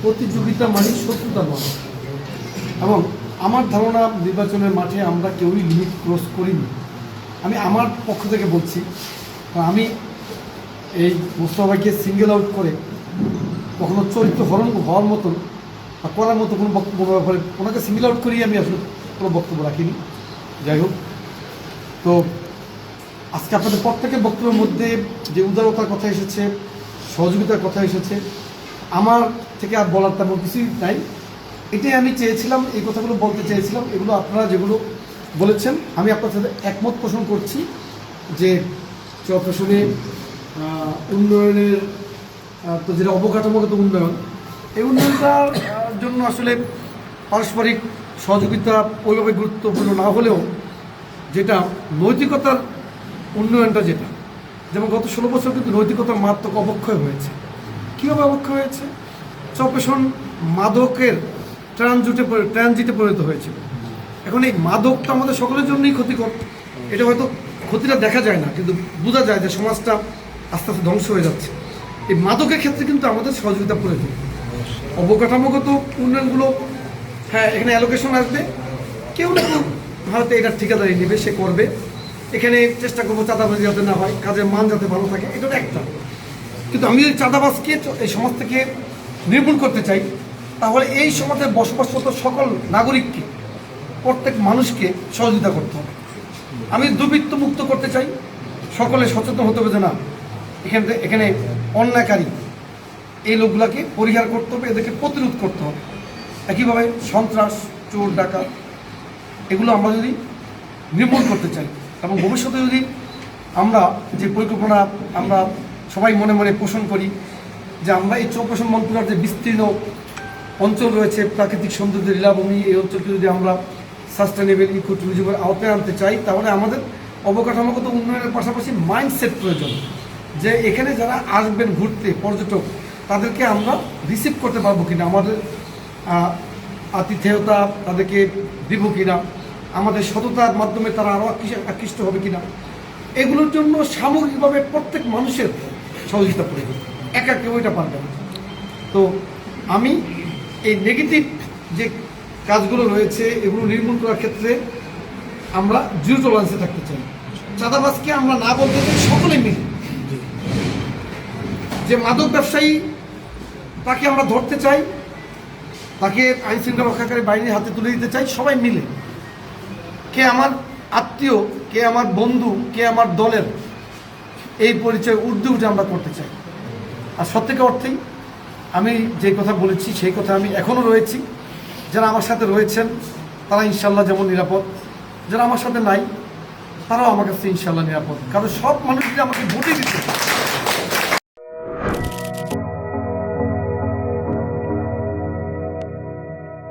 প্রতিযোগিতা মানে শত্রুতা নয়, এবং আমার ধারণা নির্বাচনের মাঠে আমরা কেউই লিমিট ক্রস করিনি। আমি আমার পক্ষ থেকে বলছি, আমি এই মোস্তফাকে সিঙ্গেল আউট করে কখনো চরিত্র হরণ হওয়ার মতন বা করার মতো কোনো বক্তব্য ব্যাপারে ওনাকে সিঙ্গেল আউট করেই আমি আসলে কোনো বক্তব্য রাখিনি। যাই হোক, তো আজকে আপনাদের প্রত্যেকের বক্তব্যের মধ্যে যে উদারতার কথা এসেছে, সহযোগিতার কথা এসেছে, আমার থেকে আর বলার তেমন কিছুই নাই। এটাই আমি চেয়েছিলাম, এই কথাগুলো বলতে চেয়েছিলাম। এগুলো আপনারা যেগুলো বলেছেন আমি আপনার সাথে একমত পোষণ করছি যে চরফ্যাশনে উন্নয়নের তো যেটা অবকাঠামোগত উন্নয়ন, এই উন্নয়নটার জন্য আসলে পারস্পরিক সহযোগিতা ওইভাবে গুরুত্বপূর্ণ না হলেও যেটা নৈতিকতার উন্নয়নটা, যেটা যেমন গত 16 বছর কিন্তু নৈতিকতার মারাত্মক অবক্ষয় হয়েছে। কীভাবে অবক্ষয় হয়েছে? চরফ্যাশন মাদকের ট্রানজিটে পরিণত হয়েছিল। এখন এই মাদকটা আমাদের সকলের জন্যই ক্ষতিকর। এটা হয়তো ক্ষতিটা দেখা যায় না, কিন্তু বোঝা যায় যে সমাজটা আস্তে আস্তে ধ্বংস হয়ে যাচ্ছে। এই মাদকের ক্ষেত্রে কিন্তু আমাদের সহযোগিতা প্রয়োজন। অবকাঠামোগত উন্নয়নগুলো, হ্যাঁ, এখানে অ্যালোকেশন আসবে, কেউ না কেউ হয়তো এটা ঠিকাদারি নেবে, সে করবে। এখানে চেষ্টা করবো চাঁদাবাজি যাতে না হয়, কাজের মান যাতে ভালো থাকে, এটা একটা। কিন্তু আমি যদি চাঁদাবাজকে এই সমাজ থেকে নির্মূল করতে চাই, তাহলে এই সমাজে বসবাসরত সকল নাগরিককে, প্রত্যেক মানুষকে সহযোগিতা করতে হবে। আমি দুর্বৃত্ত মুক্ত করতে চাই, সকলে সচেতন হতে হবে যে না, এখানে অন্যায়কারী এই লোকগুলাকে পরিহার করতে হবে, এদেরকে প্রতিরোধ করতে হবে। একইভাবে সন্ত্রাস, চোর, ডাকাত, এগুলো আমরা যদি নির্মূল করতে চাই এবং ভবিষ্যতে যদি আমরা যে পরিকল্পনা আমরা সবাই মনে মনে পোষণ করি যে আমরা এই চরফ্যাশন মন্ত্রণার যে বিস্তীর্ণ অঞ্চল রয়েছে, প্রাকৃতিক সৌন্দর্য, লীলাভূমি, এই অঞ্চলকে যদি আমরা সাস্টেনেবল ইকো ট্যুরিজমের আওতায় আনতে চাই, তাহলে আমাদের অবকাঠামোগত উন্নয়নের পাশাপাশি মাইন্ডসেট প্রয়োজন, যে এখানে যারা আসবেন ঘুরতে, পর্যটক, তাদেরকে আমরা রিসিভ করতে পারবো কিনা, আমাদের আতিথেয়তা তাদেরকে দিব কিনা, আমাদের সততার মাধ্যমে তারা আরও আকৃষ্ট হবে কিনা, এগুলোর জন্য সামগ্রিকভাবে প্রত্যেক মানুষের সহযোগিতা প্রয়োজন। একা কেউ এটা পারবে না। তো আমি এই নেগেটিভ যে কাজগুলো রয়েছে এগুলো নির্মূল করার ক্ষেত্রে আমরা জিরো টলারেন্সে থাকতে চাই। চাঁদাবাজকে আমরা না বলতে চাই, সকলে মিলে। যে মাদক ব্যবসায়ী, তাকে আমরা ধরতে চাই, তাকে আইন শৃঙ্খলা রক্ষাকারী বাহিনীর হাতে তুলে দিতে চাই, সবাই মিলে। কে আমার আত্মীয়, কে আমার বন্ধু, কে আমার দলের, এই পরিচয় ঊর্ধ্বে উঠে আমরা করতে চাই। আর সত্যিকার অর্থেই আমি যে কথা বলেছি সেই কথা আমি এখনও রয়েছি। যারা আমার সাথে রয়েছেন তারা ইনশাল্লাহ যেমন নিরাপদ, যারা আমার সাথে নাই তারাও আমার কাছে ইনশাল্লাহ নিরাপদ। কারণ সব মানুষ যদি আমাকে ভোটে দিতে,